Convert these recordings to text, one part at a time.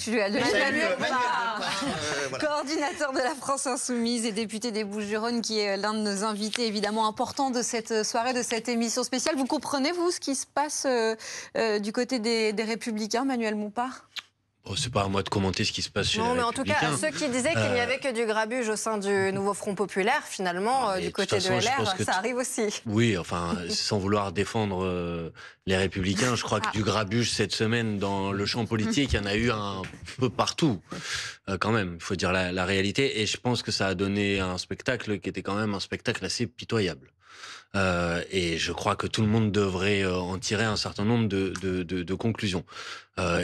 Emmanuel Bompard, coordinateur de la France Insoumise et député des Bouches-du-Rhône, qui est l'un de nos invités évidemment importants de cette soirée, de cette émission spéciale. Vous comprenez, vous, ce qui se passe du côté des Républicains, Emmanuel Bompard? Oh, c'est pas à moi de commenter ce qui se passe chez les en tout cas, ceux qui disaient qu'il n'y avait que du grabuge au sein du nouveau Front populaire, finalement, du côté de LR, ça arrive aussi. Oui, enfin, sans vouloir défendre les Républicains, je crois que du grabuge cette semaine dans le champ politique, il y en a eu un peu partout, quand même, il faut dire la réalité. Et je pense que ça a donné un spectacle qui était quand même un spectacle assez pitoyable. Et je crois que tout le monde devrait en tirer un certain nombre de conclusions.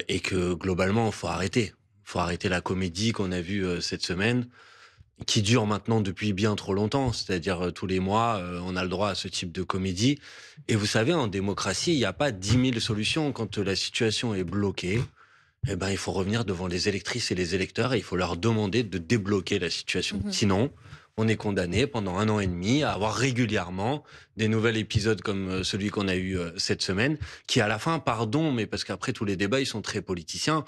Et que globalement, il faut arrêter. Il faut arrêter la comédie qu'on a vue cette semaine, qui dure maintenant depuis bien trop longtemps. C'est-à-dire tous les mois, on a le droit à ce type de comédie. Et vous savez, en démocratie, il n'y a pas 10 000 solutions. Quand la situation est bloquée, eh ben, il faut revenir devant les électrices et les électeurs et il faut leur demander de débloquer la situation. Sinon, on est condamné pendant 1 an et demi à avoir régulièrement des nouveaux épisodes comme celui qu'on a eu cette semaine, qui à la fin, pardon, mais parce qu'après tous les débats, ils sont très politiciens,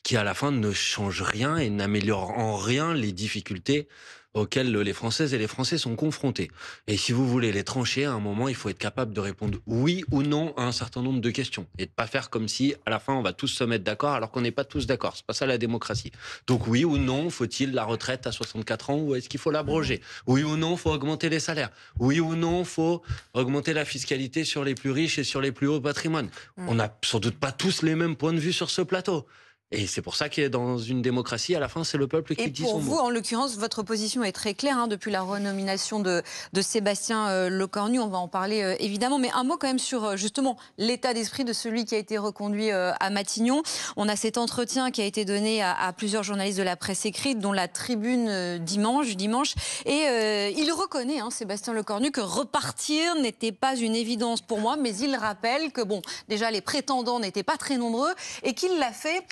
qui à la fin ne changent rien et n'améliorent en rien les difficultés auxquelles les Françaises et les Français sont confrontés. Et si vous voulez les trancher, à un moment, il faut être capable de répondre oui ou non à un certain nombre de questions. Et de pas faire comme si, à la fin, on va tous se mettre d'accord alors qu'on n'est pas tous d'accord. C'est pas ça la démocratie. Donc oui ou non, faut-il la retraite à 64 ans ou est-ce qu'il faut l'abroger? Oui ou non, faut augmenter les salaires? Oui ou non, faut augmenter la fiscalité sur les plus riches et sur les plus hauts patrimoines? On n'a sans doute pas tous les mêmes points de vue sur ce plateau. Et c'est pour ça qu'il y a dans une démocratie, à la fin, c'est le peuple qui dit son mot. Et pour vous, en l'occurrence, votre position est très claire depuis la renomination de Sébastien Lecornu. On va en parler évidemment. Mais un mot quand même sur justement l'état d'esprit de celui qui a été reconduit à Matignon. On a cet entretien qui a été donné à plusieurs journalistes de la presse écrite, dont la Tribune dimanche. Et il reconnaît, Sébastien Lecornu, que repartir n'était pas une évidence pour moi. Mais il rappelle que, bon, déjà les prétendants n'étaient pas très nombreux et qu'il l'a fait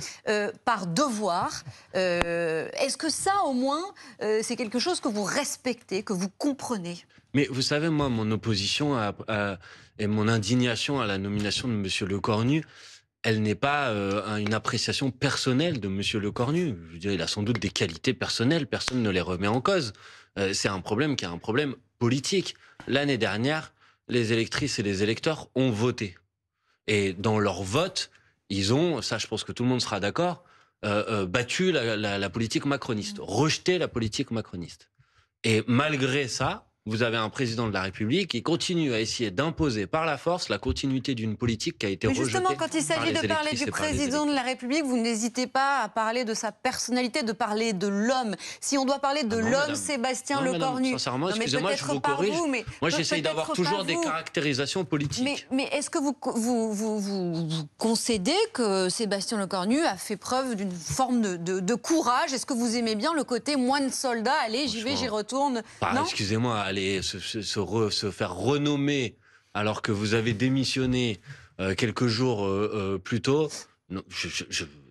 par devoir. Est-ce que ça, au moins, c'est quelque chose que vous respectez, que vous comprenez? Mais vous savez, moi, mon opposition et mon indignation à la nomination de M. Lecornu, elle n'est pas une appréciation personnelle de M. Lecornu. Je veux dire, il a sans doute des qualités personnelles, personne ne les remet en cause. C'est un problème qui est un problème politique. L'année dernière, les électrices et les électeurs ont voté. Et dans leur vote, ils ont, ça je pense que tout le monde sera d'accord, battu la politique macroniste, rejeté la politique macroniste. Et malgré ça, vous avez un président de la République qui continue à essayer d'imposer par la force la continuité d'une politique qui a été rejetée. Justement, quand il s'agit de parler du président de la République, vous n'hésitez pas à parler de sa personnalité, de parler de l'homme. Si on doit parler de l'homme Sébastien Lecornu... Sincèrement, excusez-moi, je vous corrige. Moi, j'essaye d'avoir toujours des caractérisations politiques. Mais est-ce que vous concédez que Sébastien Lecornu a fait preuve d'une forme de courage? Est-ce que vous aimez bien le côté moine soldat? Allez, j'y vais, j'y retourne. Excusez-moi, allez se faire renommer alors que vous avez démissionné quelques jours plus tôt.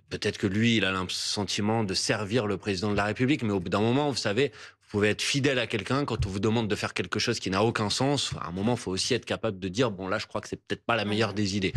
Peut-être que lui, il a le sentiment de servir le président de la République, mais au bout d'un moment, vous savez, vous pouvez être fidèle à quelqu'un quand on vous demande de faire quelque chose qui n'a aucun sens. À un moment, il faut aussi être capable de dire, bon là, je crois que c'est peut-être pas la meilleure des idées.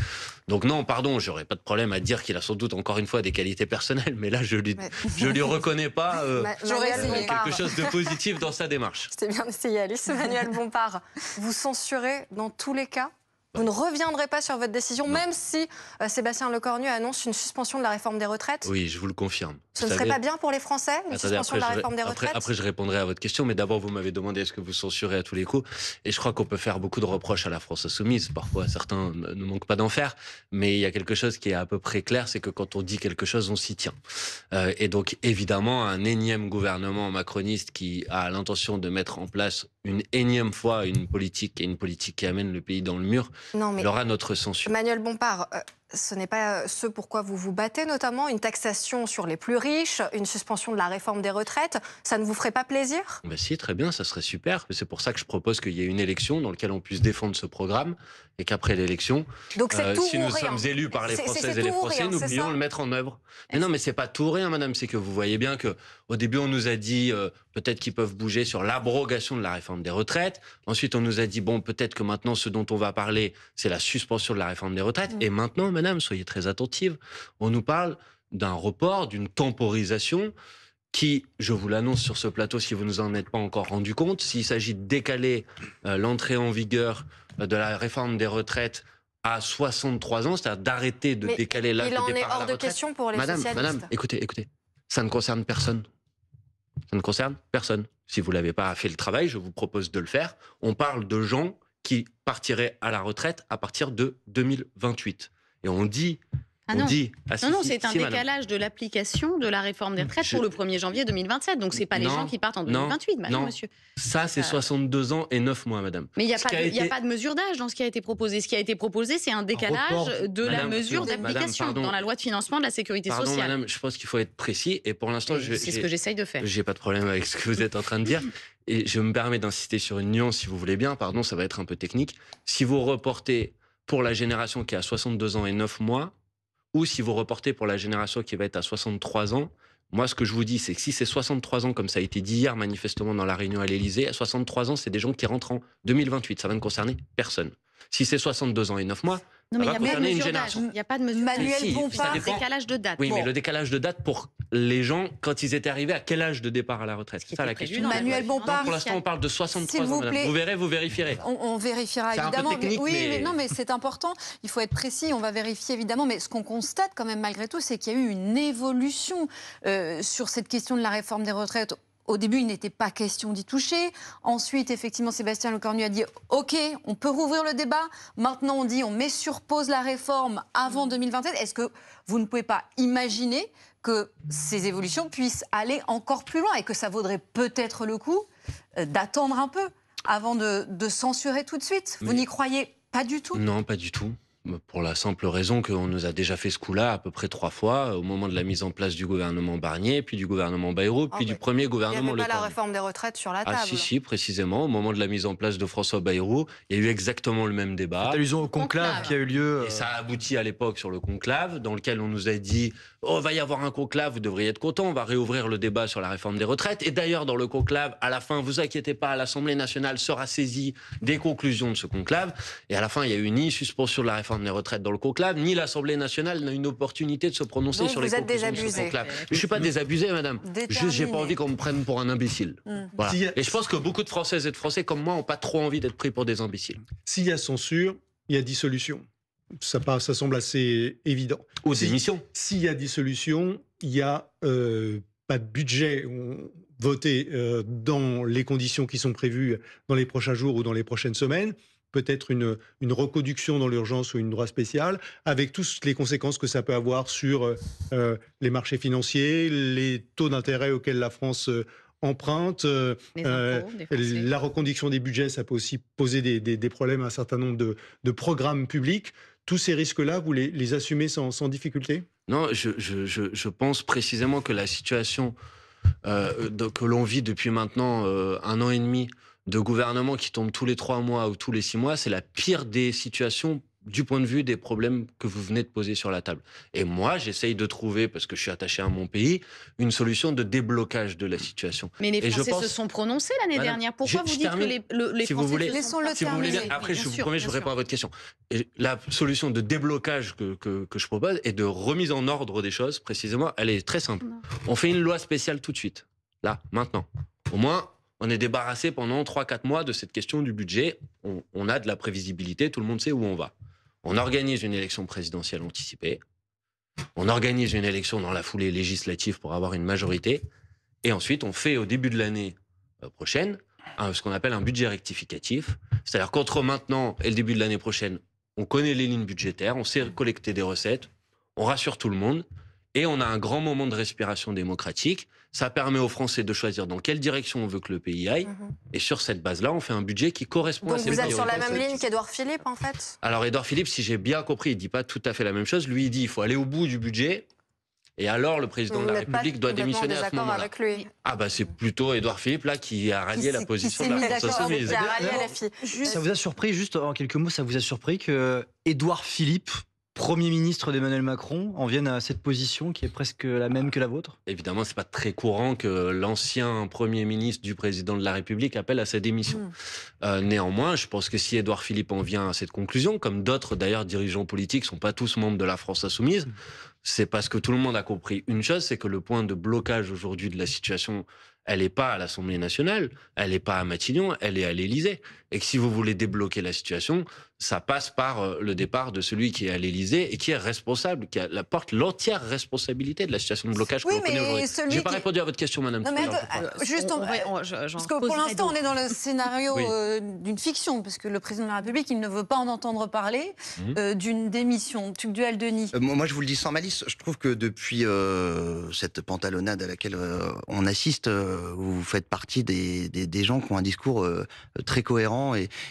Donc non, pardon, j'aurais pas de problème à dire qu'il a sans doute encore une fois des qualités personnelles, mais là, je lui reconnais pas quelque chose de positif dans sa démarche. C'était bien essayé, Alice. Emmanuel Bompard, vous censurez dans tous les cas? Vous ne reviendrez pas sur votre décision, même si Sébastien Lecornu annonce une suspension de la réforme des retraites? Oui, je vous le confirme. Ce ne serait pas bien pour les Français, une suspension de la réforme des retraites? Après, je répondrai à votre question, mais d'abord, vous m'avez demandé est-ce que vous censurez à tous les coups. Et je crois qu'on peut faire beaucoup de reproches à la France insoumise. Parfois, certains ne manquent pas d'en faire. Mais il y a quelque chose qui est à peu près clair, c'est que quand on dit quelque chose, on s'y tient. Et donc, évidemment, un énième gouvernement macroniste qui a l'intention de mettre en place une énième fois une politique qui amène le pays dans le mur, il aura notre censure. Emmanuel Bompard, ce n'est pas ce pourquoi vous vous battez, notamment une taxation sur les plus riches, une suspension de la réforme des retraites. Ça ne vous ferait pas plaisir? Si, très bien, ça serait super. C'est pour ça que je propose qu'il y ait une élection dans laquelle on puisse défendre ce programme et qu'après l'élection, si nous sommes élus par les Françaises et les Français, nous puissions le mettre en œuvre. Mais non, mais c'est pas tout ou rien, madame. C'est que vous voyez bien que au début, on nous a dit peut-être qu'ils peuvent bouger sur l'abrogation de la réforme des retraites. Ensuite, on nous a dit bon, peut-être que maintenant, ce dont on va parler, c'est la suspension de la réforme des retraites. Et maintenant, madame, soyez très attentive. On nous parle d'un report, d'une temporisation qui, je vous l'annonce sur ce plateau si vous ne vous en êtes pas encore rendu compte, s'il s'agit de décaler l'entrée en vigueur de la réforme des retraites à 63 ans, c'est-à-dire d'arrêter de décaler l'âge de départ à la retraite. Il en est hors de question pour les socialistes. Madame, écoutez, ça ne concerne personne. Ça ne concerne personne. Si vous ne l'avez pas fait le travail, je vous propose de le faire. On parle de gens qui partiraient à la retraite à partir de 2028. Et on dit... Non, c'est un décalage de l'application de la réforme des retraites pour le 1er janvier 2027. Donc, ce n'est pas les gens qui partent en 2028. Non, monsieur. Ça, c'est 62 ans et 9 mois, madame. Mais il n'y a pas de mesure d'âge dans ce qui a été proposé. Ce qui a été proposé, c'est un décalage de la mesure d'application dans la loi de financement de la sécurité sociale. Madame, je pense qu'il faut être précis. Et pour l'instant, c'est ce que j'essaye de faire. J'ai pas de problème avec ce que vous êtes en train de dire. Et je me permets d'insister sur une nuance, si vous voulez bien. Pardon, ça va être un peu technique. Si vous reportez pour la génération qui a 62 ans et 9 mois, ou si vous reportez pour la génération qui va être à 63 ans, moi, ce que je vous dis, c'est que si c'est 63 ans, comme ça a été dit hier manifestement dans la réunion à l'Élysée, à 63 ans, c'est des gens qui rentrent en 2028. Ça va ne concerner personne. Si c'est 62 ans et 9 mois, non, mais il n'y a pas de mesure d'âge. Manuel Bompard, c'est un décalage de date. Oui, mais le décalage de date pour les gens, quand ils étaient arrivés, à quel âge de départ à la retraite? C'est ça la question. Manuel Bompard, pour l'instant, on parle de 63 ans, madame. Vous verrez, vous vérifierez. On vérifiera évidemment. Mais c'est important. Il faut être précis. On va vérifier évidemment. Mais ce qu'on constate quand même malgré tout, c'est qu'il y a eu une évolution sur cette question de la réforme des retraites. Au début, il n'était pas question d'y toucher. Ensuite, effectivement, Sébastien Lecornu a dit « Ok, on peut rouvrir le débat ». Maintenant, on dit « On met sur pause la réforme avant 2027 ». Est-ce que vous ne pouvez pas imaginer que ces évolutions puissent aller encore plus loin et que ça vaudrait peut-être le coup d'attendre un peu avant de censurer tout de suite? Vous n'y croyez pas du tout? Non, pas du tout. Pour la simple raison qu'on nous a déjà fait ce coup-là à peu près 3 fois, au moment de la mise en place du gouvernement Barnier, puis du gouvernement Bayrou, puis du premier gouvernement Lecornu. Il n'y avait pas la réforme des retraites sur la table. Ah si, précisément. Au moment de la mise en place de François Bayrou, il y a eu exactement le même débat. C'est allusion au conclave qui a eu lieu. Et ça a abouti à l'époque sur le conclave, dans lequel on nous a dit « Oh, va y avoir un conclave, vous devriez être content, on va réouvrir le débat sur la réforme des retraites. » Et d'ailleurs, dans le conclave, à la fin, vous inquiétez pas, l'Assemblée nationale sera saisie des conclusions de ce conclave. Et à la fin, il n'y a eu ni suspension de la réforme des retraites dans le conclave, ni l'Assemblée nationale n'a une opportunité de se prononcer sur les conclusions de ce conclave. Je ne suis pas désabusé, madame. Juste, j'ai pas envie qu'on me prenne pour un imbécile. Voilà. Et je pense que beaucoup de Françaises et de Français comme moi n'ont pas trop envie d'être pris pour des imbéciles. S'il y a censure, il y a dissolution. Ça semble assez évident. Ou démission. S'il y a dissolution, il n'y a pas de budget voté dans les conditions qui sont prévues dans les prochains jours ou dans les prochaines semaines. Peut-être une reconduction dans l'urgence ou une droit spécial, avec toutes les conséquences que ça peut avoir sur les marchés financiers, les taux d'intérêt auxquels la France emprunte, la reconduction des budgets, ça peut aussi poser des problèmes à un certain nombre de programmes publics. Tous ces risques-là, vous les assumez sans difficulté? Non, je pense précisément que la situation que l'on vit depuis maintenant 1 an et demi, de gouvernement qui tombe tous les 3 mois ou tous les 6 mois, c'est la pire des situations du point de vue des problèmes que vous venez de poser sur la table. Et moi, j'essaye de trouver, parce que je suis attaché à mon pays, une solution de déblocage de la situation. Mais les Français se sont prononcés l'année dernière. Pourquoi vous dites que les si Français... vous voulez, laissons-le terminer. terminer. Après, je vous promets, je réponds à votre question. Et la solution de déblocage que je propose et de remise en ordre des choses, précisément, elle est très simple. On fait une loi spéciale tout de suite. Là, maintenant. Au moins... on est débarrassé pendant 3-4 mois de cette question du budget. On a de la prévisibilité, tout le monde sait où on va. On organise une élection présidentielle anticipée. On organise une élection dans la foulée législative pour avoir une majorité. Et ensuite, on fait au début de l'année prochaine ce qu'on appelle un budget rectificatif. C'est-à-dire qu'entre maintenant et le début de l'année prochaine, on connaît les lignes budgétaires, on sait collecter des recettes, on rassure tout le monde. Et on a un grand moment de respiration démocratique. Ça permet aux Français de choisir dans quelle direction on veut que le pays aille. Et sur cette base-là, on fait un budget qui correspond à ces priorités. Donc vous êtes sur la même ligne qu'Édouard Philippe, en fait? Alors, Édouard Philippe, si j'ai bien compris, il ne dit pas tout à fait la même chose. Lui, il dit qu'il faut aller au bout du budget. Et alors, le président de la République doit démissionner à ce moment-là. Ah bah c'est plutôt Édouard Philippe là qui a rallié la position de la France Insoumise. Ça vous a surpris, juste en quelques mots, ça vous a surpris que Édouard Philippe, Premier ministre d'Emmanuel Macron, en vienne à cette position qui est presque la même que la vôtre? Évidemment, c'est pas très courant que l'ancien Premier ministre du président de la République appelle à sa démission. Néanmoins, je pense que si Édouard Philippe en vient à cette conclusion, comme d'autres d'ailleurs dirigeants politiques sont pas tous membres de la France Insoumise, c'est parce que tout le monde a compris une chose, c'est que le point de blocage aujourd'hui de la situation, elle n'est pas à l'Assemblée nationale, elle n'est pas à Matignon, elle est à l'Élysée. Et que si vous voulez débloquer la situation, ça passe par le départ de celui qui est à l'Élysée et qui est responsable, qui porte l'entière responsabilité de la situation de blocage que l'on connaît aujourd'hui. Je n'ai pas répondu à votre question, madame. Non, mais parce que pour l'instant, on est dans le scénario d'une fiction, parce que le président de la République, il ne veut pas en entendre parler d'une démission. Tugdual Denis. Moi, je vous le dis sans malice, je trouve que depuis cette pantalonnade à laquelle on assiste, vous faites partie des gens qui ont un discours très cohérent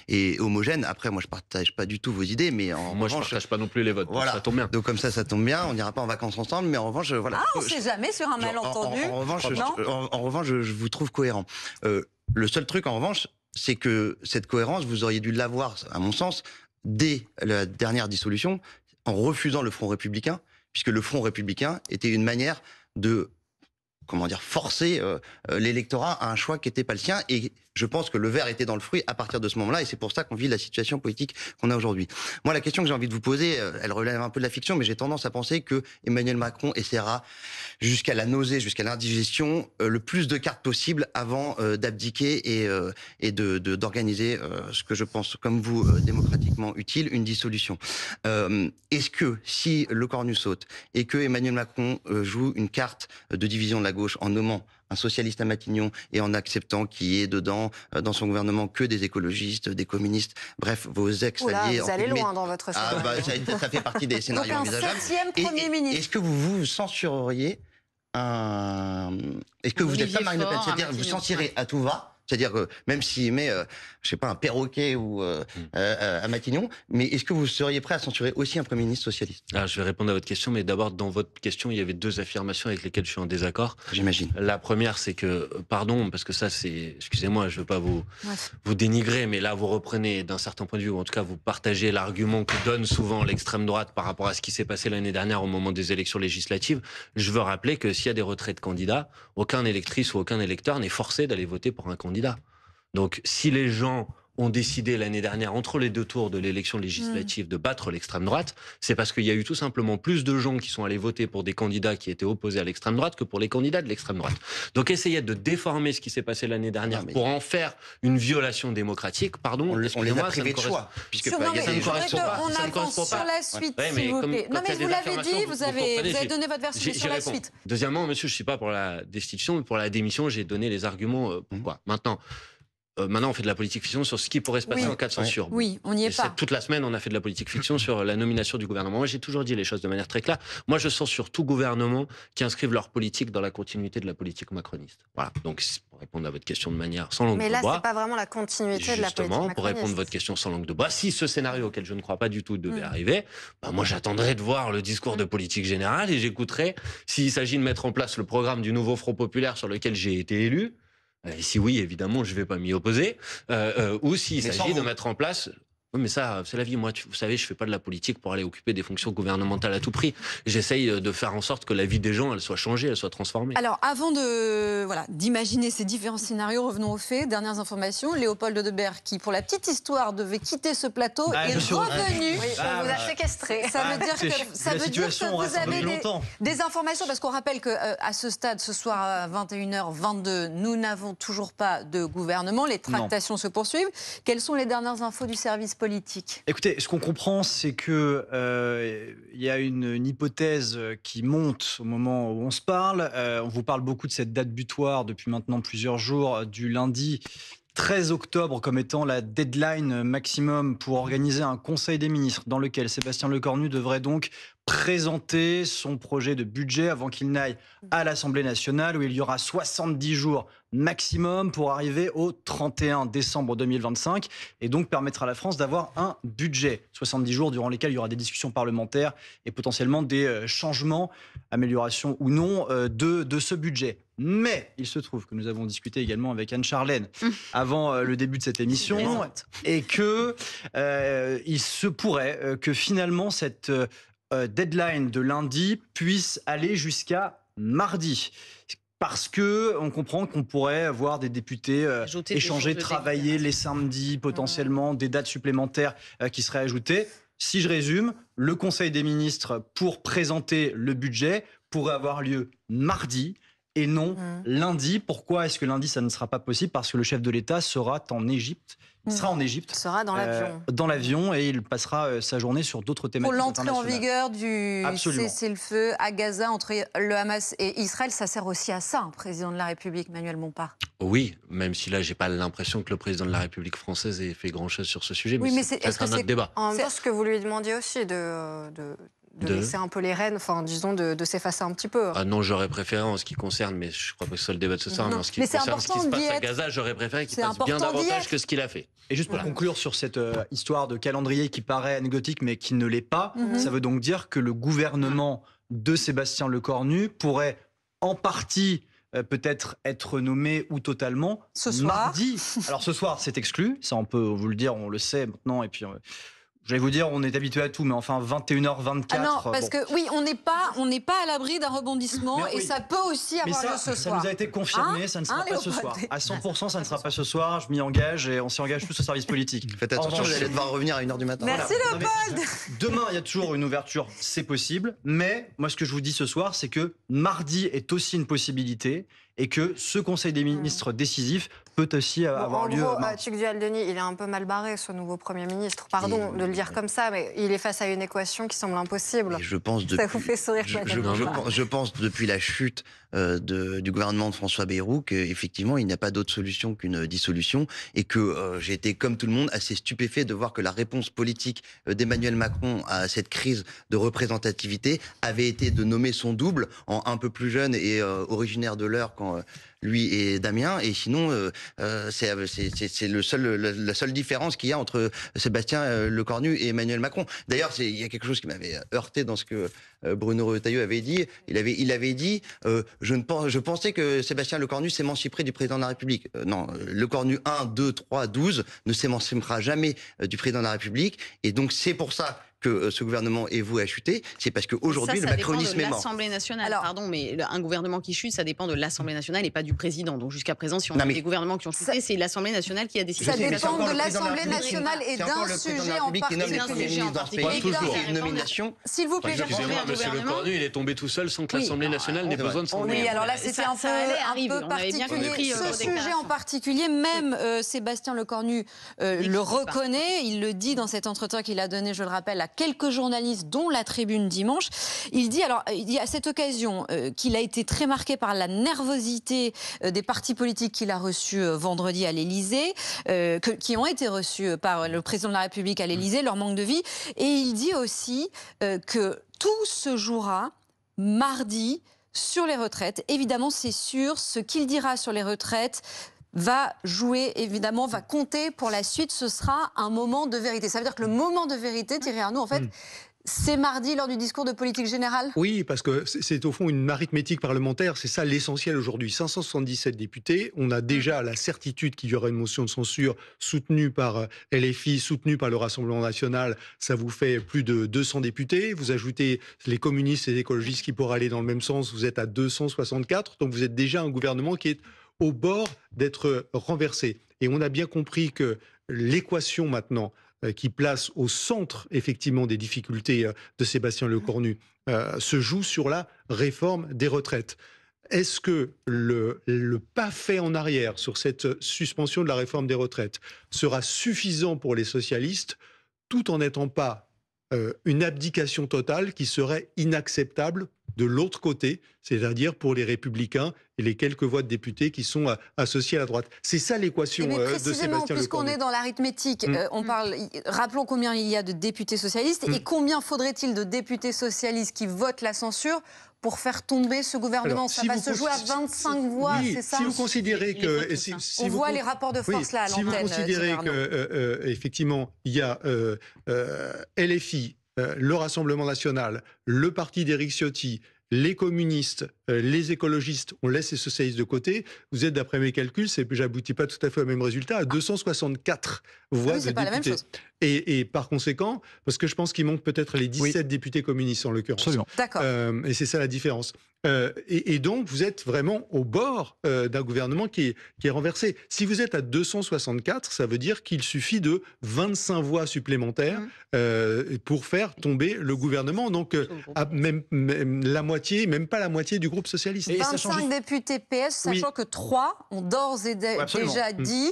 et homogène. Après, moi, je partage pas du tout vos idées, mais moi, je partage pas non plus les vôtres. Voilà. Ça tombe bien. Donc comme ça tombe bien. On n'ira pas en vacances ensemble, mais en revanche, voilà. On ne sait jamais sur un malentendu. En revanche, je vous trouve cohérent. Le seul truc, en revanche, c'est que cette cohérence, vous auriez dû l'avoir, à mon sens, dès la dernière dissolution, en refusant le Front républicain, puisque le Front républicain était une manière de forcer l'électorat à un choix qui n'était pas le sien. Et je pense que le verre était dans le fruit à partir de ce moment-là, et c'est pour ça qu'on vit la situation politique qu'on a aujourd'hui. Moi, la question que j'ai envie de vous poser, elle relève un peu de la fiction, mais j'ai tendance à penser que Emmanuel Macron essaiera, jusqu'à la nausée, jusqu'à l'indigestion, le plus de cartes possible avant d'abdiquer et d'organiser ce que je pense, comme vous, démocratiquement utile, une dissolution. Est-ce que, si le cornu saute, et que Emmanuel Macron joue une carte de division de la gauche en nommant un socialiste à Matignon et en acceptant qu'il y ait dedans, dans son gouvernement, que des écologistes, des communistes, bref, vos ex-alliés... Vous allez loin dans votre scénario. Ça fait partie des scénarios envisageables. Donc un 7e Premier ministre. Est-ce que vous censureriez Est-ce que vous n'êtes pas Marine Le Pen? C'est-à-dire, vous censurez à tout va? C'est-à-dire que même s'il met, je sais pas, un perroquet ou à Matignon, mais est-ce que vous seriez prêt à censurer aussi un Premier ministre socialiste? Alors, je vais répondre à votre question, mais d'abord, dans votre question, il y avait deux affirmations avec lesquelles je suis en désaccord. J'imagine. La première, c'est que, pardon, parce que ça, c'est, excusez-moi, je ne veux pas vous dénigrer, mais là, vous reprenez d'un certain point de vue, ou en tout cas, vous partagez l'argument que donne souvent l'extrême droite par rapport à ce qui s'est passé l'année dernière au moment des élections législatives. Je veux rappeler que s'il y a des retraits de candidats, aucun électrice ou aucun électeur n'est forcé d'aller voter pour un candidat. Donc, si les gens ont décidé l'année dernière, entre les deux tours de l'élection législative, de battre l'extrême droite, c'est parce qu'il y a eu tout simplement plus de gens qui sont allés voter pour des candidats qui étaient opposés à l'extrême droite que pour les candidats de l'extrême droite. Donc, essayer de déformer ce qui s'est passé l'année dernière pour en faire une violation démocratique, pardon, on les a privés de choix. Puisque ça ne correspond pas. On avance sur la suite, s'il vous plaît. Non, mais vous l'avez dit, vous avez donné votre version sur la suite. Deuxièmement, monsieur, je ne suis pas pour la destitution, mais pour la démission, j'ai donné les arguments pourquoi. Maintenant, on fait de la politique fiction sur ce qui pourrait se passer en cas de censure. Oui, on n'y est pas. Toute la semaine, on a fait de la politique fiction sur la nomination du gouvernement. Moi, j'ai toujours dit les choses de manière très claire. Moi, je censure tout gouvernement qui inscrive leur politique dans la continuité de la politique macroniste. Voilà. Donc, pour répondre à votre question de manière sans langue de bois. Mais là, c'est pas vraiment la continuité de la politique macroniste. Pour répondre à votre question sans langue de bois, si ce scénario auquel je ne crois pas du tout devait arriver, moi, j'attendrai de voir le discours de politique générale et j'écouterai s'il s'agit de mettre en place le programme du nouveau Front populaire sur lequel j'ai été élu. Et si oui, évidemment, je ne vais pas m'y opposer. Ou s'il s'agit de mettre en place... Oui, mais ça, c'est la vie. Moi, vous savez, je fais pas de la politique pour aller occuper des fonctions gouvernementales à tout prix. J'essaye de faire en sorte que la vie des gens, elle soit changée, elle soit transformée. Alors, avant d'imaginer ces différents scénarios, revenons aux faits. Dernières informations. Léopold Debert, qui, pour la petite histoire, devait quitter ce plateau, est revenu. On vous a séquestré. Ça veut dire que vous avez des informations, parce qu'on rappelle qu'à ce stade, ce soir à 21h22, nous n'avons toujours pas de gouvernement. Les tractations se poursuivent. Quelles sont les dernières infos du service politique? Écoutez, ce qu'on comprend, c'est que y a une hypothèse qui monte au moment où on se parle. On vous parle beaucoup de cette date butoir depuis maintenant plusieurs jours, du lundi 13 octobre comme étant la deadline maximum pour organiser un conseil des ministres dans lequel Sébastien Lecornu devrait donc présenter son projet de budget avant qu'il n'aille à l'Assemblée nationale où il y aura 70 jours maximum pour arriver au 31 décembre 2025 et donc permettre à la France d'avoir un budget. 70 jours durant lesquels il y aura des discussions parlementaires et potentiellement des changements, améliorations ou non de ce budget. Mais il se trouve que nous avons discuté également avec Anne Charlène avant le début de cette émission et que il se pourrait que finalement cette deadline de lundi puisse aller jusqu'à mardi. Parce qu'on comprend qu'on pourrait avoir des députés échanger, travailler les samedis, potentiellement des dates supplémentaires qui seraient ajoutées. si je résume, le Conseil des ministres pour présenter le budget pourrait avoir lieu mardi et non lundi. Pourquoi est-ce que lundi, ça ne sera pas possible? Parce que le chef de l'État sera en Égypte. Il sera en Égypte. Il sera dans l'avion. Dans l'avion, et il passera sa journée sur d'autres thématiques Pour l'entrée en internationales. vigueur du cessez-le-feu à Gaza entre le Hamas et Israël, ça sert aussi à ça, président de la République, Manuel Bompard. Oui, même si là, j'ai pas l'impression que le président de la République française ait fait grand-chose sur ce sujet. Oui, mais c'est peut-être un autre débat. En même temps, ce que vous lui demandiez aussi de laisser un peu les rênes, enfin, disons, de s'effacer un petit peu. Ah non, j'aurais préféré en ce qui concerne, mais je crois pas que ce soit le débat de ce soir, mais en ce qui concerne ce qui se passe à Gaza, j'aurais préféré qu'il fasse bien davantage que ce qu'il a fait. Et juste pour conclure sur cette histoire de calendrier qui paraît anecdotique mais qui ne l'est pas, ça veut donc dire que le gouvernement de Sébastien Lecornu pourrait en partie peut-être être nommé ou totalement ce soir. Mardi. Alors ce soir, c'est exclu, ça on peut vous le dire, on le sait maintenant, et puis... Je vais vous dire, on est habitué à tout, mais enfin 21h24. Ah non, parce que oui, on n'est pas à l'abri d'un rebondissement et ça peut aussi avoir lieu ce soir. Ça nous a été confirmé, ça ne sera pas ce soir. À 100%, ça ne sera pas ce soir. Je m'y engage et on s'y engage tous au service politique. Faites attention, vous allez devoir revenir à 1h du matin. Merci Léopold. Demain, il y a toujours une ouverture, c'est possible. Mais moi, ce que je vous dis ce soir, c'est que mardi est aussi une possibilité et que ce Conseil des ministres décisif peut aussi avoir lieu. En gros, Tugdual-Denis, il est un peu mal barré, ce nouveau Premier ministre. Pardon de le dire comme ça, mais il est face à une équation qui semble impossible. Et je pense ça vous fait sourire. Je pense depuis la chute du gouvernement de François Bayrou qu'effectivement, il n'y a pas d'autre solution qu'une dissolution et que j'ai été, comme tout le monde, assez stupéfait de voir que la réponse politique d'Emmanuel Macron à cette crise de représentativité avait été de nommer son double en un peu plus jeune et originaire de l'Eure quand lui et Damien, et sinon c'est la seule différence qu'il y a entre Sébastien Lecornu et Emmanuel Macron. D'ailleurs, il y a quelque chose qui m'avait heurté dans ce que Bruno Retailleau avait dit. Il avait dit je pensais que Sébastien Lecornu s'émanciperait du président de la République. Non, Lecornu 1, 2, 3, 12 ne s'émancipera jamais du président de la République, et donc c'est pour ça que ce gouvernement est voué à chuter, c'est parce qu'aujourd'hui, le macronisme est mort. L'Assemblée nationale, pardon, mais un gouvernement qui chute, ça dépend de l'Assemblée nationale et pas du président. Donc jusqu'à présent, si on a des gouvernements qui ont chuté, c'est l'Assemblée nationale qui a décidé. Ça dépend de l'Assemblée nationale et d'un sujet en particulier. Une nomination. S'il vous plaît, excusez-moi, monsieur Lecornu, il est tombé tout seul sans que l'Assemblée nationale n'ait besoin de son nom. Oui, alors là, c'était un peu particulier. Ce sujet en particulier, même Sébastien Lecornu le reconnaît. Il le dit dans cet entretien qu'il a donné, je le rappelle, à quelques journalistes, dont La Tribune dimanche. Il dit à cette occasion qu'il a été très marqué par la nervosité des partis politiques qu'il a reçus vendredi à l'Élysée, qui ont été reçus par le président de la République à l'Élysée, leur manque de vie. Et il dit aussi que tout se jouera mardi sur les retraites. Évidemment, c'est sûr, ce qu'il dira sur les retraites va jouer, évidemment, va compter pour la suite. Ce sera un moment de vérité. Ça veut dire que le moment de vérité, Thierry Arnaud, en fait, c'est mardi lors du discours de politique générale? Oui, parce que c'est au fond une arithmétique parlementaire. C'est ça l'essentiel aujourd'hui. 577 députés. On a déjà la certitude qu'il y aura une motion de censure soutenue par LFI, soutenue par le Rassemblement national. Ça vous fait plus de 200 députés. Vous ajoutez les communistes et les écologistes qui pourraient aller dans le même sens. Vous êtes à 264. Donc vous êtes déjà un gouvernement qui est au bord d'être renversé. Et on a bien compris que l'équation maintenant qui place au centre effectivement des difficultés de Sébastien Lecornu se joue sur la réforme des retraites. Est-ce que le pas fait en arrière sur cette suspension de la réforme des retraites sera suffisant pour les socialistes, tout en n'étant pas une abdication totale qui serait inacceptable de l'autre côté, c'est-à-dire pour les Républicains et les quelques voix de députés qui sont associés à la droite. C'est ça l'équation de Sébastien Lecornu. Puisqu'on est dans l'arithmétique, rappelons combien il y a de députés socialistes et combien faudrait-il de députés socialistes qui votent la censure pour faire tomber ce gouvernement. Alors, ça va se jouer à 25 voix, c'est ça? Si vous considérez que... On voit les rapports de force là à l'antenne. Si vous considérez qu'effectivement, il y a LFI, le Rassemblement national, le parti d'Éric Ciotti, les communistes, les écologistes, on laisse les socialistes de côté. Vous êtes, d'après mes calculs, j'aboutis pas tout à fait au même résultat, à 264 voix de députés. Pas la même chose. Et par conséquent, parce que je pense qu'il manque peut-être les 17 députés communistes en l'occurrence. Absolument. D'accord. Et c'est ça la différence. Et donc, vous êtes vraiment au bord d'un gouvernement qui est renversé. Si vous êtes à 264, ça veut dire qu'il suffit de 25 voix supplémentaires pour faire tomber le gouvernement. Donc, même la moitié, même pas la moitié du groupe socialiste. Et 25 députés PS, sachant que 3 ont d'ores et déjà dit...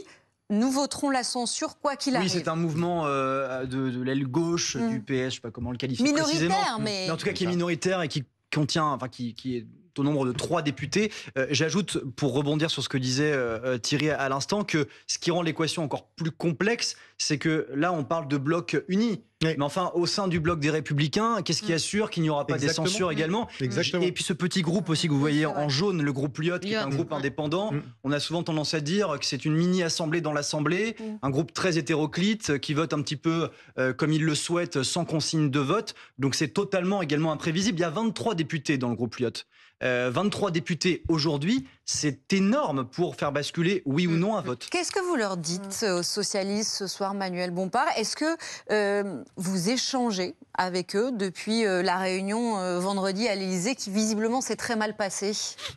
Nous voterons la censure quoi qu'il arrive. Oui, c'est un mouvement de l'aile gauche du PS, je ne sais pas comment le qualifier précisément. Minoritaire, mais en tout cas qui est minoritaire et qui contient, enfin qui est au nombre de 3 députés. J'ajoute, pour rebondir sur ce que disait Thierry à l'instant, que ce qui rend l'équation encore plus complexe, c'est que là, on parle de bloc uni. Oui. Mais enfin, au sein du bloc des Républicains, qu'est-ce qui assure qu'il n'y aura pas des censures également? Exactement. Et puis ce petit groupe aussi que vous voyez en jaune, le groupe Lyot, qui est un groupe indépendant, on a souvent tendance à dire que c'est une mini-assemblée dans l'Assemblée, un groupe très hétéroclite, qui vote un petit peu comme il le souhaite, sans consigne de vote. Donc c'est totalement également imprévisible. Il y a 23 députés dans le groupe Lyot. 23 députés aujourd'hui, c'est énorme pour faire basculer oui ou non un vote. Qu'est-ce que vous leur dites aux socialistes ce soir, Manuel Bompard? Est-ce que vous échangez avec eux depuis la réunion vendredi à l'Élysée qui visiblement s'est très mal passée?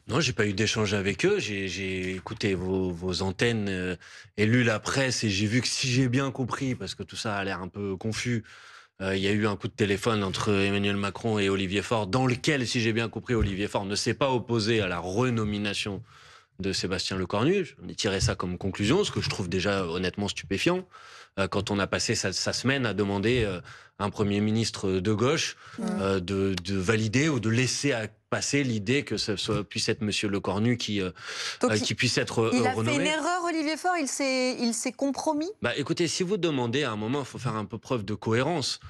Non, j'ai pas eu d'échange avec eux. J'ai écouté vos antennes et lu la presse et j'ai vu que, si j'ai bien compris, parce que tout ça a l'air un peu confus, il y a eu un coup de téléphone entre Emmanuel Macron et Olivier Faure, dans lequel, si j'ai bien compris, Olivier Faure ne s'est pas opposé à la renomination de Sébastien Lecornu. J'en ai tiré ça comme conclusion, ce que je trouve déjà honnêtement stupéfiant. Quand on a passé sa semaine à demander à un Premier ministre de gauche de valider ou de laisser passer l'idée que ce puisse être Monsieur Lecornu qui puisse être renommé. Il a fait une erreur, Olivier Faure, il s'est compromis? Bah, écoutez, si vous demandez à un moment, il faut faire un peu preuve de cohérence.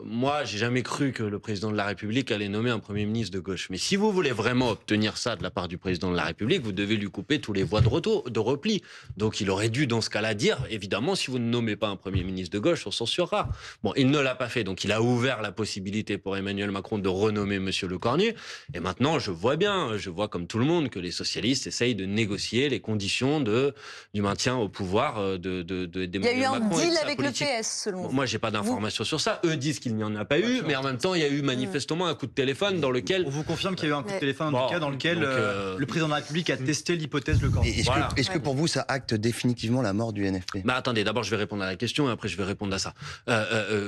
Moi, j'ai jamais cru que le président de la République allait nommer un Premier ministre de gauche. Mais si vous voulez vraiment obtenir ça de la part du président de la République, vous devez lui couper tous les voies de repli. Donc il aurait dû, dans ce cas-là, dire, évidemment, si vous ne nommez pas un Premier ministre de gauche, on censurera. Bon, il ne l'a pas fait, donc il a ouvert la possibilité pour Emmanuel Macron de renommer Monsieur Lecornu. Et maintenant, je vois comme tout le monde, que les socialistes essayent de négocier les conditions du maintien au pouvoir d'Emmanuel Macron. Il y a eu un deal avec le PS, selon vous? Moi, j'ai pas d'informations sur ça. Eux disent qu'il n'y en a pas eu, mais en même temps, il y a eu manifestement un coup de téléphone dans lequel... On vous confirme qu'il y a eu un coup de téléphone, en tout cas, dans lequel le président de la République a testé l'hypothèse Lecornu. Est-ce que pour vous, ça acte définitivement la mort du NFP? Bah attendez, d'abord, je vais répondre à la question, et après, je vais répondre à ça.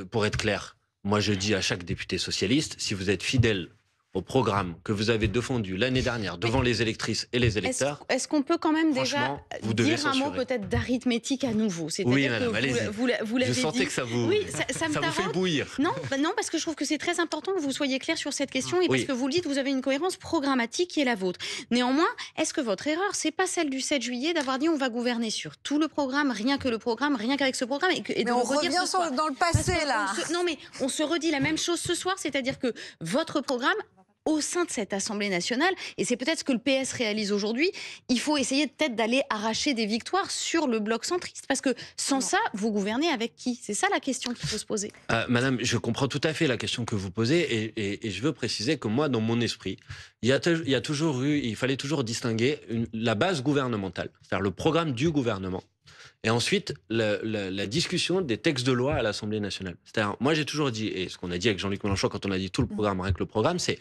Pour être clair, moi, je dis à chaque député socialiste, si vous êtes fidèle au programme que vous avez défendu l'année dernière devant les électrices et les électeurs. Est-ce qu'on peut quand même déjà dire un mot peut-être d'arithmétique à nouveau? Oui, madame, allez-y. Vous l'avez dit. Je sentais que ça vous fait bouillir. Non, parce que je trouve que c'est très important que vous soyez clair sur cette question et parce que vous le dites, vous avez une cohérence programmatique qui est la vôtre. Néanmoins, est-ce que votre erreur, c'est pas celle du 7 juillet d'avoir dit on va gouverner sur tout le programme, rien qu'avec ce programme et de on le redire revient ce soir. dans le passé, là. Non, mais on se redit la même chose ce soir, c'est-à-dire que votre programme au sein de cette Assemblée nationale, et c'est peut-être ce que le PS réalise aujourd'hui, il faut essayer peut-être d'aller arracher des victoires sur le bloc centriste, parce que sans ça, vous gouvernez avec qui? C'est ça la question qu'il faut se poser. Madame, je comprends tout à fait la question que vous posez, et je veux préciser que moi, dans mon esprit, il fallait toujours distinguer la base gouvernementale, c'est-à-dire le programme du gouvernement, et ensuite la discussion des textes de loi à l'Assemblée nationale. C'est-à-dire, moi j'ai toujours dit, et ce qu'on a dit avec Jean-Luc Mélenchon quand on a dit tout le programme, rien que le programme, c'est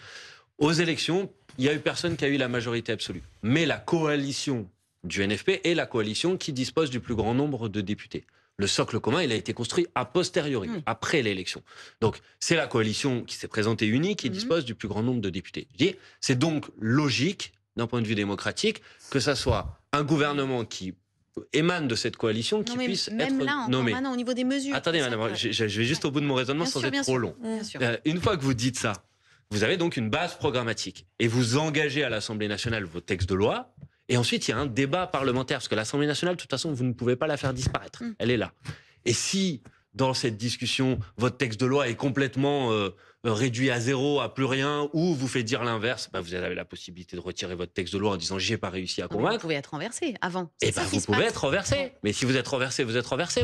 aux élections, il n'y a eu personne qui a eu la majorité absolue. Mais la coalition du NFP est la coalition qui dispose du plus grand nombre de députés. Le socle commun, il a été construit a posteriori, après l'élection. Donc, c'est la coalition qui s'est présentée unie qui dispose du plus grand nombre de députés. Je dis, c'est donc logique, d'un point de vue démocratique, que ça soit un gouvernement qui émane de cette coalition qui puisse être nommé. Maintenant, au niveau des mesures. Attendez, madame, je vais juste au bout de mon raisonnement sans être trop long. Une fois que vous dites ça, vous avez donc une base programmatique et vous engagez à l'Assemblée nationale vos textes de loi. Et ensuite, il y a un débat parlementaire parce que l'Assemblée nationale, de toute façon, vous ne pouvez pas la faire disparaître. Elle est là. Et si, dans cette discussion, votre texte de loi est complètement réduit à zéro, à plus rien, ou vous fait dire l'inverse, vous avez la possibilité de retirer votre texte de loi en disant j'ai pas réussi à convaincre. Vous pouvez être renversé avant. Et vous pouvez être renversé. Mais si vous êtes renversé,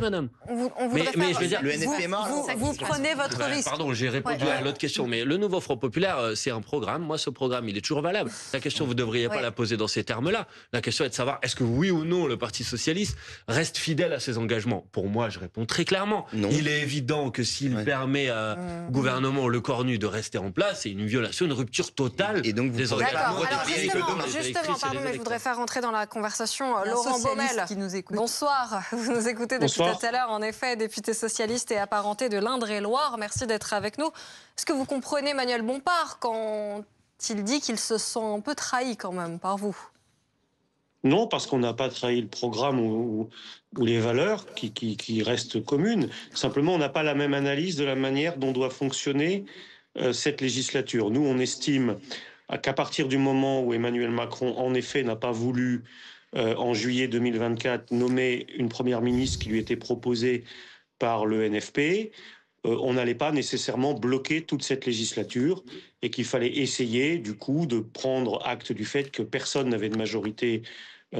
madame. Mais je veux dire, le NFP est mort. Vous prenez votre risque. Pardon, j'ai répondu à l'autre question. Mais le nouveau Front populaire, c'est un programme. Moi, ce programme, il est toujours valable. La question, vous ne devriez pas la poser dans ces termes-là. La question est de savoir est-ce que oui ou non le Parti socialiste reste fidèle à ses engagements. Pour moi, je réponds très clairement. Non. Il est évident que s'il permet au gouvernement Cornu de rester en place, c'est une violation, une rupture totale Et donc, vous des pourrez engagements. D'accord. Alors des justement, électrices et pardon, des mais je électeurs. voudrais faire rentrer dans la conversation Il y a un Laurent socialiste Baumel. qui nous écoute. Bonsoir, vous nous écoutez depuis Bonsoir. tout à l'heure, en effet, député socialiste et apparenté de l'Indre-et-Loire. Merci d'être avec nous. Est-ce que vous comprenez Manuel Bompard quand il dit qu'il se sent un peu trahi quand même par vous? Non, parce qu'on n'a pas trahi le programme ou les valeurs qui restent communes. Simplement, on n'a pas la même analyse de la manière dont doit fonctionner cette législature. Nous, on estime qu'à partir du moment où Emmanuel Macron, en effet, n'a pas voulu, en juillet 2024, nommer une première ministre qui lui était proposée par le NFP, on n'allait pas nécessairement bloquer toute cette législature et qu'il fallait essayer, du coup, de prendre acte du fait que personne n'avait de majorité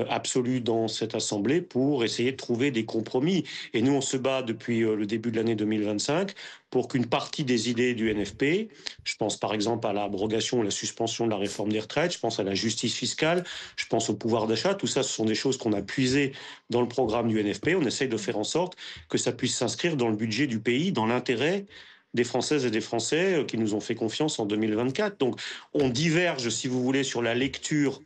absolue dans cette Assemblée pour essayer de trouver des compromis. Et nous, on se bat depuis le début de l'année 2025 pour qu'une partie des idées du NFP, je pense par exemple à l'abrogation ou la suspension de la réforme des retraites, je pense à la justice fiscale, je pense au pouvoir d'achat, tout ça, ce sont des choses qu'on a puisées dans le programme du NFP. On essaye de faire en sorte que ça puisse s'inscrire dans le budget du pays, dans l'intérêt des Françaises et des Français qui nous ont fait confiance en 2024. Donc on diverge, si vous voulez, sur la lecture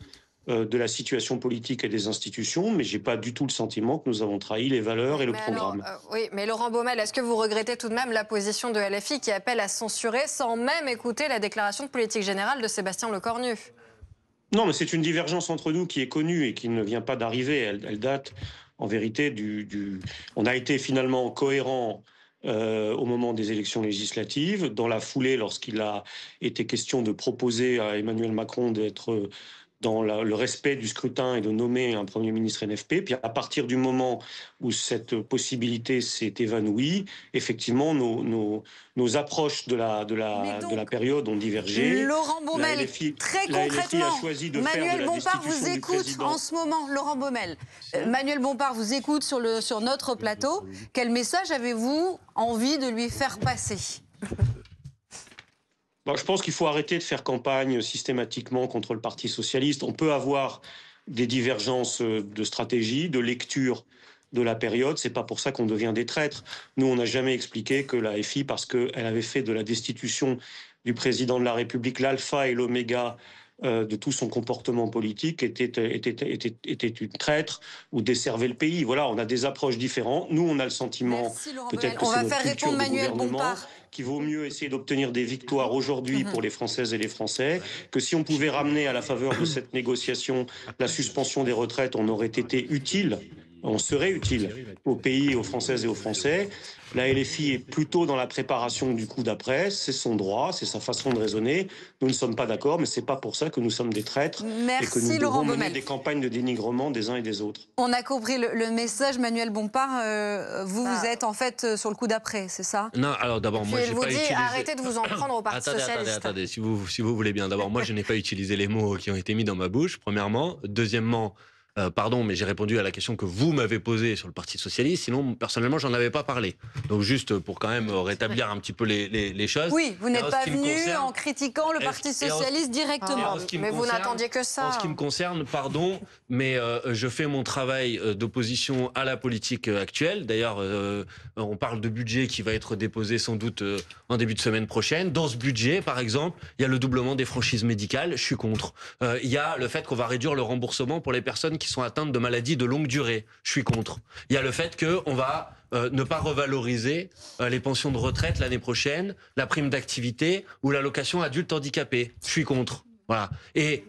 de la situation politique et des institutions, mais j'ai pas du tout le sentiment que nous avons trahi les valeurs et le programme. Oui, mais Laurent Baumel, est-ce que vous regrettez tout de même la position de LFI qui appelle à censurer sans même écouter la déclaration de politique générale de Sébastien Lecornu? Non, mais c'est une divergence entre nous qui est connue et qui ne vient pas d'arriver. Elle date, en vérité, On a été finalement cohérent au moment des élections législatives. Dans la foulée, lorsqu'il a été question de proposer à Emmanuel Macron d'être dans le respect du scrutin et de nommer un Premier ministre NFP. Puis à partir du moment où cette possibilité s'est évanouie, effectivement, nos approches de la période ont divergé. Laurent Baumel, très concrètement, Manuel Bompard vous écoute en ce moment. Laurent Baumel, Manuel Bompard vous écoute sur notre plateau. Quel message avez-vous envie de lui faire passer ? Je pense qu'il faut arrêter de faire campagne systématiquement contre le Parti socialiste. On peut avoir des divergences de stratégie, de lecture de la période. C'est pas pour ça qu'on devient des traîtres. Nous, on n'a jamais expliqué que la FI, parce qu'elle avait fait de la destitution du président de la République l'alpha et l'oméga de tout son comportement politique, était une traître ou desservait le pays. Voilà, on a des approches différentes. Nous, on a le sentiment, peut-être que c'est notre culture de gouvernement, qu'il vaut mieux essayer d'obtenir des victoires aujourd'hui pour les Françaises et les Français, que si on pouvait ramener à la faveur de cette négociation la suspension des retraites, on aurait été utile, on serait utile au pays, aux Françaises et aux Français. La LFI est plutôt dans la préparation du coup d'après, c'est son droit, c'est sa façon de raisonner. Nous ne sommes pas d'accord, mais c'est pas pour ça que nous sommes des traîtres et que nous devons mener des campagnes de dénigrement des uns et des autres. On a compris le message, Manuel Bompard. Vous êtes en fait sur le coup d'après, c'est ça? Non, alors d'abord, moi, j'ai pas utilisé... Arrêtez de vous en prendre au Parti socialiste. Attendez, si vous voulez bien. D'abord, moi, je n'ai pas utilisé les mots qui ont été mis dans ma bouche, premièrement. Deuxièmement, pardon, mais j'ai répondu à la question que vous m'avez posée sur le Parti socialiste. Sinon, personnellement, j'en avais pas parlé. Donc, juste pour quand même rétablir un petit peu les choses. Oui, vous n'êtes pas venu en critiquant le Parti socialiste directement. Mais vous n'attendiez que ça. En ce qui me concerne, pardon, mais je fais mon travail d'opposition à la politique actuelle. D'ailleurs, on parle de budget qui va être déposé sans doute en début de semaine prochaine. Dans ce budget, par exemple, il y a le doublement des franchises médicales. Je suis contre. Il y a le fait qu'on va réduire le remboursement pour les personnes qui sont atteintes de maladies de longue durée. Je suis contre. Il y a le fait qu'on va ne pas revaloriser les pensions de retraite l'année prochaine, la prime d'activité ou l'allocation adulte handicapé. Je suis contre. Voilà. Et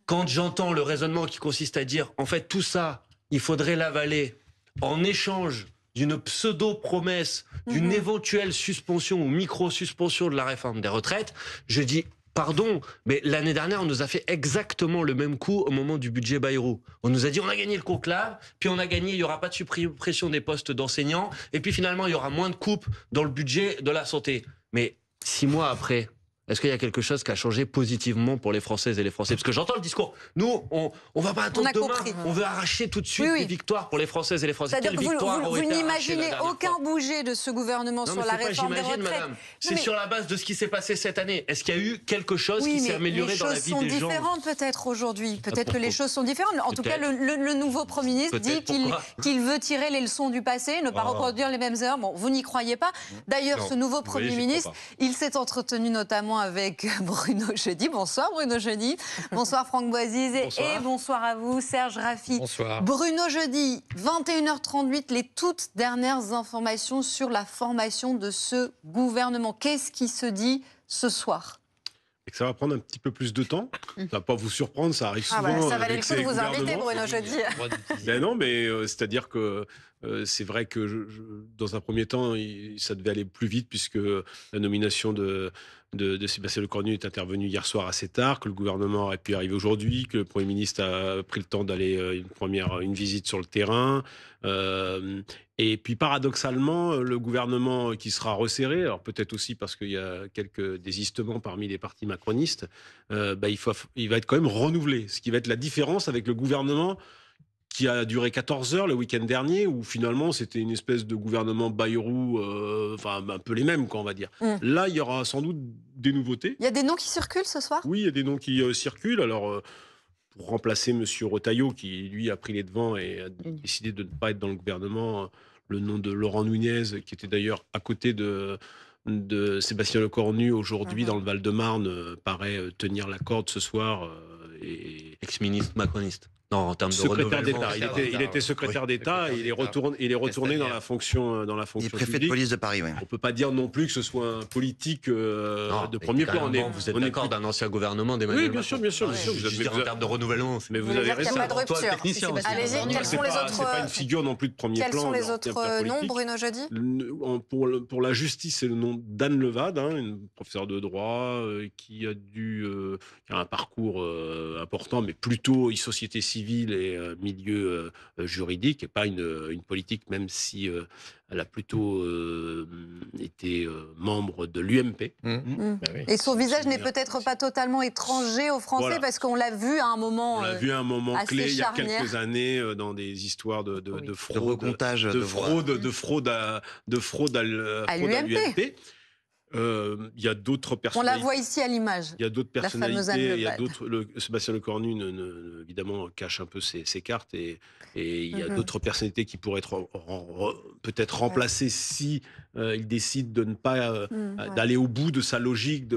quand j'entends le raisonnement qui consiste à dire, en fait, tout ça, il faudrait l'avaler en échange d'une pseudo-promesse, d'une éventuelle suspension ou micro-suspension de la réforme des retraites, je dis... Pardon, mais l'année dernière, on nous a fait exactement le même coup au moment du budget Bayrou. On nous a dit, on a gagné le conclave, puis on a gagné, il n'y aura pas de suppression des postes d'enseignants, et puis finalement, il y aura moins de coupes dans le budget de la santé. Mais 6 mois après, est-ce qu'il y a quelque chose qui a changé positivement pour les Françaises et les Français? Parce que j'entends le discours. Nous, on va pas attendre demain. Compris. On veut arracher tout de suite des victoires pour les Françaises et les Français. C'est-à-dire que vous n'imaginez aucun bouger de ce gouvernement sur la réforme des retraites. Madame. C'est sur la base de ce qui s'est passé cette année. Est-ce qu'il y a eu quelque chose qui s'est amélioré dans la vie des gens? Les choses sont différentes peut-être aujourd'hui. Peut-être que les choses sont différentes. En tout cas, le nouveau Premier ministre dit qu'il veut tirer les leçons du passé, ne pas reproduire les mêmes erreurs. Bon, vous n'y croyez pas. D'ailleurs, ce nouveau Premier ministre, il s'est entretenu notamment avec Bruno Jeudi. Bonsoir Bruno Jeudi. Bonsoir Franck Boisise. Et bonsoir à vous Serge Raffi. Bonsoir. Bruno Jeudi, 21h38, les toutes dernières informations sur la formation de ce gouvernement. Qu'est-ce qui se dit ce soir? Et que ça va prendre un petit peu plus de temps. Ça va pas vous surprendre, ça arrive souvent. Ça valait le coup de vous inviter, Bruno Jeudi. Ben non, mais c'est-à-dire que c'est vrai que dans un premier temps, ça devait aller plus vite puisque la nomination de Sébastien Lecornu est intervenue hier soir assez tard, que le gouvernement aurait pu arriver aujourd'hui, que le Premier ministre a pris le temps d'aller une visite sur le terrain. Et puis paradoxalement, le gouvernement qui sera resserré, alors peut-être aussi parce qu'il y a quelques désistements parmi les partis macronistes, il va être quand même renouvelé. Ce qui va être la différence avec le gouvernement qui a duré 14 heures le week-end dernier, où finalement c'était une espèce de gouvernement Bayrou, un peu les mêmes, quoi, on va dire. Là, il y aura sans doute des nouveautés. Il y a des noms qui circulent ce soir? Oui, il y a des noms qui circulent. Alors, pour remplacer M. Retailleau, qui lui a pris les devants et a décidé de ne pas être dans le gouvernement, le nom de Laurent Nunez, qui était d'ailleurs à côté de Sébastien Lecornu aujourd'hui dans le Val-de-Marne, paraît tenir la corde ce soir. Ex-ministre macroniste. Non, en termes de secrétaire renouvellement. d'État. Il était secrétaire d'État et il est retourné dans la fonction Il est préfet publique. de police de Paris, oui. On ne peut pas dire non plus que ce soit un politique de premier plan. Vous êtes d'accord d'un ancien gouvernement d'Emmanuel Oui, bien sûr. En termes de renouvellement, mais vous avez raison. Il n'y a pas de rupture. Allez-y, quels sont les autres... C'est pas une figure non plus de premier plan. Quels sont les autres noms, Bruno Jeudi? Pour la justice, c'est le nom d'Anne Levade, une professeure de droit qui a un parcours important, mais plutôt société civile et milieu juridique, et pas une politique, même si elle a plutôt été membre de l'UMP. Et son visage n'est peut-être pas totalement étranger aux Français, parce qu'on l'a vu à un moment On l'a vu à un moment clé, il y a quelques années, dans des histoires de fraude, recomptage de fraude à l'UMP. Il y a d'autres personnalités. On la voit ici à l'image. Il y a d'autres personnalités. Il y a d'autres. Sébastien Lecornu, évidemment, cache un peu ses cartes, et il y a d'autres personnalités qui pourraient être peut-être remplacées si il décide de ne pas d'aller au bout de sa logique,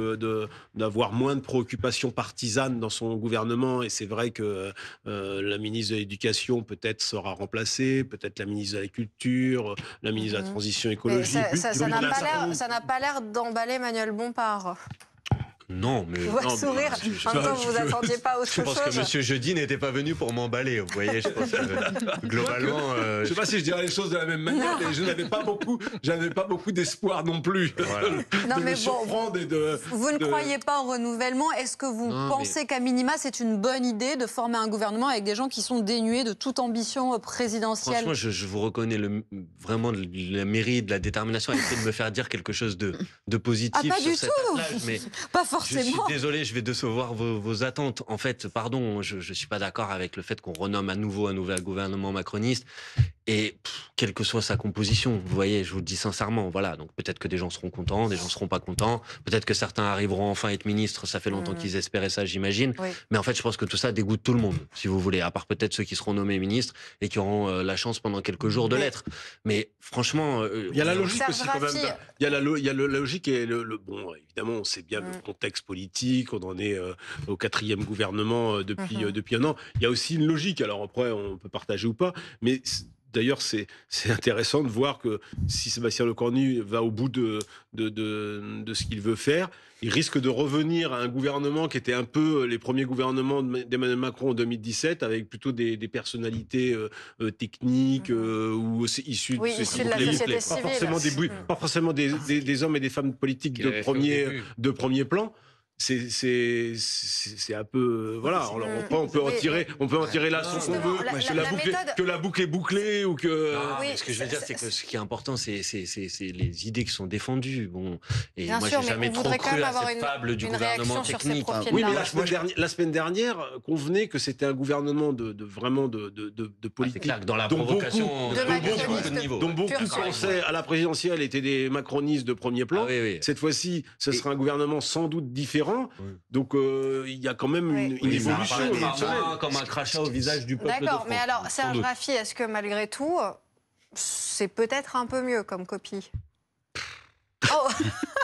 d'avoir moins de préoccupations partisanes dans son gouvernement. Et c'est vrai que la ministre de l'Éducation peut-être sera remplacée, peut-être la ministre de la Culture, la ministre de la Transition écologique. Ça n'a pas l'air d'emballer Emmanuel Bompard. Non, mais... Je vois sourire. En même temps, vous n'attendiez pas autre chose. Je pense que M. Jeudi n'était pas venu pour m'emballer. Vous voyez, je pense que globalement... je ne sais pas si je dirais les choses de la même manière, mais je n'avais pas beaucoup d'espoir non plus. Voilà. Non, mais bon, vous ne croyez pas au renouvellement. Est-ce que vous pensez qu'à minima, c'est une bonne idée de former un gouvernement avec des gens qui sont dénués de toute ambition présidentielle? Franchement, je vous reconnais vraiment le mérite, la détermination à essayer de me faire dire quelque chose de positif pas sur du cet tout. attelage, mais pas forcément. Je suis désolé, je vais décevoir vos attentes. En fait, pardon, je ne suis pas d'accord avec le fait qu'on renomme à nouveau un nouvel gouvernement macroniste. Et quelle que soit sa composition, vous voyez, je vous le dis sincèrement, voilà. Donc peut-être que des gens seront contents, des gens seront pas contents. Peut-être que certains arriveront enfin à être ministres. Ça fait longtemps qu'ils espéraient ça, j'imagine. Oui. Mais en fait, je pense que tout ça dégoûte tout le monde, si vous voulez. À part peut-être ceux qui seront nommés ministres et qui auront la chance pendant quelques jours de l'être. Mais franchement, il y a la logique aussi quand même. Il y a la logique et bon, évidemment, on sait bien le contexte politique. On en est au 4e gouvernement depuis un an. Il y a aussi une logique. Alors après, on peut partager ou pas, mais d'ailleurs, c'est intéressant de voir que si Sébastien Lecornu va au bout de ce qu'il veut faire, il risque de revenir à un gouvernement qui était un peu les premiers gouvernements d'Emmanuel Macron en 2017, avec plutôt des personnalités techniques ou issues de la société civile. Pas forcément des hommes et des femmes politiques de premier plan. c'est un peu voilà. On peut en tirer la leçon qu'on veut. Que la boucle est bouclée ou que. Ce que je veux dire, c'est que ce qui est important, c'est les idées qui sont défendues. Bon, et Bien moi, sûr, j'ai jamais mais on trop voudrait quand cru même à avoir cette fable du une gouvernement réaction sur ces technique. profils-là. Oui, mais la semaine dernière, convenez que c'était un gouvernement de politique. Clair que dans la dont provocation, dont beaucoup pensaient à la présidentielle étaient des macronistes de premier plan. Cette fois-ci, ce sera un gouvernement sans doute différent. Donc il y a quand même une évolution. Comme un crachat au visage du peuple de France. D'accord, mais alors Serge Raffi, est-ce que malgré tout, c'est peut-être un peu mieux comme copie? Oh.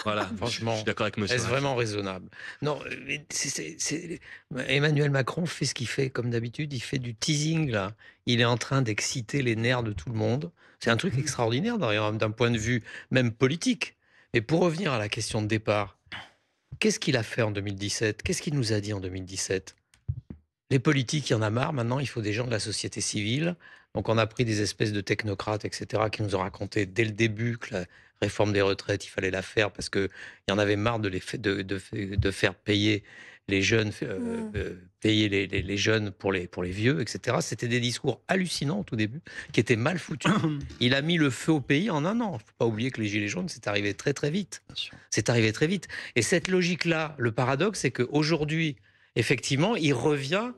Voilà, franchement, je suis d'accord avec monsieur. Est-ce vraiment raisonnable? Non, Emmanuel Macron fait ce qu'il fait comme d'habitude. Il fait du teasing là. Il est en train d'exciter les nerfs de tout le monde. C'est un truc extraordinaire d'ailleurs d'un point de vue même politique. Et pour revenir à la question de départ, qu'est-ce qu'il a fait en 2017? Qu'est-ce qu'il nous a dit en 2017? Les politiques, il y en a marre. Maintenant, il faut des gens de la société civile. Donc, on a pris des espèces de technocrates, etc., qui nous ont raconté dès le début que la réforme des retraites, il fallait la faire parce qu'il y en avait marre de faire payer les jeunes, payer les jeunes pour les vieux, etc. C'était des discours hallucinants au tout début, qui étaient mal foutus. Il a mis le feu au pays en un an. Il ne faut pas oublier que les Gilets jaunes, c'est arrivé très très vite. C'est arrivé très vite. Et cette logique-là, le paradoxe, c'est qu'aujourd'hui, effectivement, il revient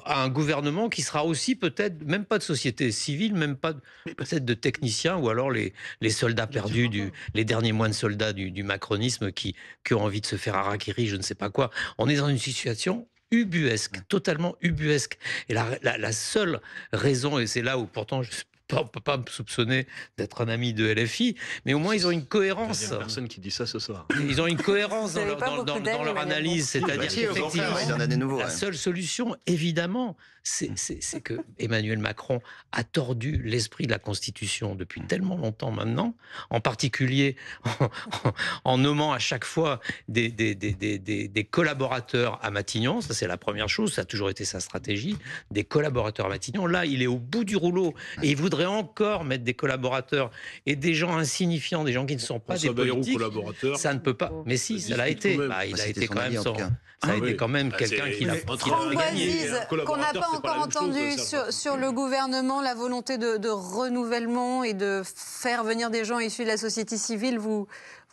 à un gouvernement qui sera aussi peut-être, même pas de société civile, même pas peut-être de techniciens, ou alors les soldats perdus, les derniers moines soldats du macronisme qui ont envie de se faire harakiri, je ne sais pas quoi. On est dans une situation ubuesque, totalement ubuesque. Et la seule raison, et c'est là où pourtant on ne peut pas me soupçonner d'être un ami de LFI, mais au moins ils ont une cohérence. Il y a personne qui dit ça ce soir. Ils ont une cohérence dans leur analyse, c'est-à-dire qu'effectivement, la seule solution, évidemment, c'est que Emmanuel Macron a tordu l'esprit de la Constitution depuis tellement longtemps maintenant, en particulier en nommant à chaque fois des collaborateurs à Matignon. Ça, c'est la première chose, ça a toujours été sa stratégie, des collaborateurs à Matignon. Là, il est au bout du rouleau et il voudrait encore mettre des collaborateurs et des gens insignifiants, des gens qui ne sont pas des politiques. Ça ne peut pas. Mais si, ça l'a été. Il a été quand même ça a été quand même quelqu'un qui l'a gagné. Qu'on n'a pas encore entendu sur le gouvernement, la volonté de renouvellement et de faire venir des gens issus de la société civile.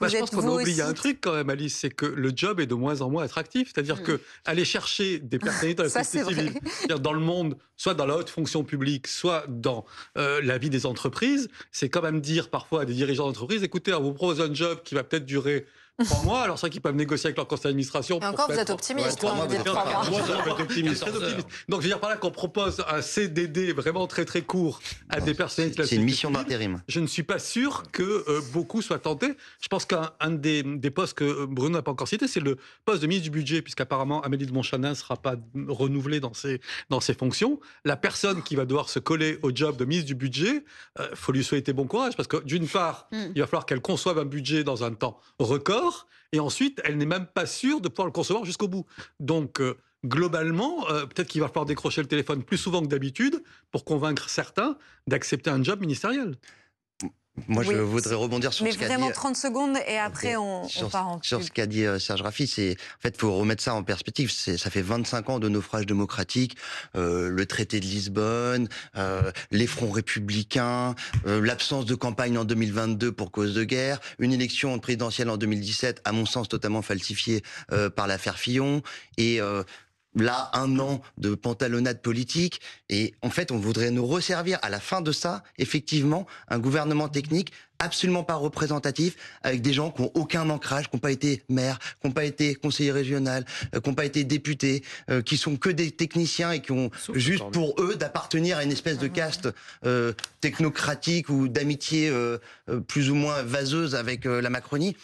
Je pense qu'on a oublié un truc quand même, Alice, c'est que le job est de moins en moins attractif. C'est-à-dire que aller chercher des personnalités de la société civile, dans le monde, soit dans la haute fonction publique, soit dans la vie des entreprises, c'est quand même dire parfois à des dirigeants d'entreprise, écoutez, on vous propose un job qui va peut-être durer 3 mois, alors c'est qu'ils peuvent négocier avec leur conseil d'administration. Et encore, vous êtes optimiste. Moi, vous êtes 3 mois. Moi, je vais être optimiste, très optimiste. Donc, je veux dire par là qu'on propose un CDD vraiment très très court à des personnes. C'est une mission d'intérim. Je ne suis pas sûr que beaucoup soient tentés. Je pense qu'un des postes que Bruno n'a pas encore cité, c'est le poste de ministre du budget, puisqu'apparemment Amélie de Montchalin ne sera pas renouvelée dans ses fonctions. La personne qui va devoir se coller au job de ministre du budget, faut lui souhaiter bon courage, parce que d'une part, il va falloir qu'elle conçoive un budget dans un temps record. Et ensuite, elle n'est même pas sûre de pouvoir le concevoir jusqu'au bout. Donc, globalement, peut-être qu'il va falloir décrocher le téléphone plus souvent que d'habitude pour convaincre certains d'accepter un job ministériel. Moi, je voudrais rebondir sur ce qu'a dit... Mais vraiment 30 secondes et après, on part en sur ce qu'a dit Serge Raffi, en fait, il faut remettre ça en perspective. Ça fait 25 ans de naufrage démocratique, le traité de Lisbonne, les fronts républicains, l'absence de campagne en 2022 pour cause de guerre, une élection présidentielle en 2017, à mon sens totalement falsifiée par l'affaire Fillon, et... là, 1 an de pantalonnade politique. Et en fait, on voudrait nous resservir à la fin de ça, effectivement, un gouvernement technique absolument pas représentatif, avec des gens qui n'ont aucun ancrage, qui n'ont pas été maires, qui n'ont pas été conseillers régionaux, qui n'ont pas été députés, qui sont que des techniciens et qui ont juste pour eux d'appartenir à une espèce de caste technocratique ou d'amitié plus ou moins vaseuse avec la Macronie.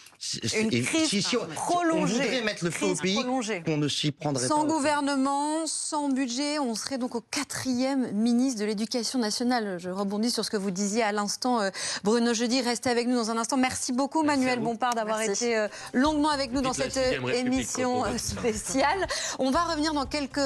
Une crise prolongée. On voudrait mettre le feu au pays, qu'on ne s'y prendrait pas. Sans gouvernement, sans budget, on serait donc au 4e ministre de l'Éducation nationale. Je rebondis sur ce que vous disiez à l'instant, Bruno Jeudi. Restez avec nous dans un instant. Merci beaucoup, Manuel Bompard, d'avoir été longuement avec nous dans cette émission spéciale. On va revenir dans quelques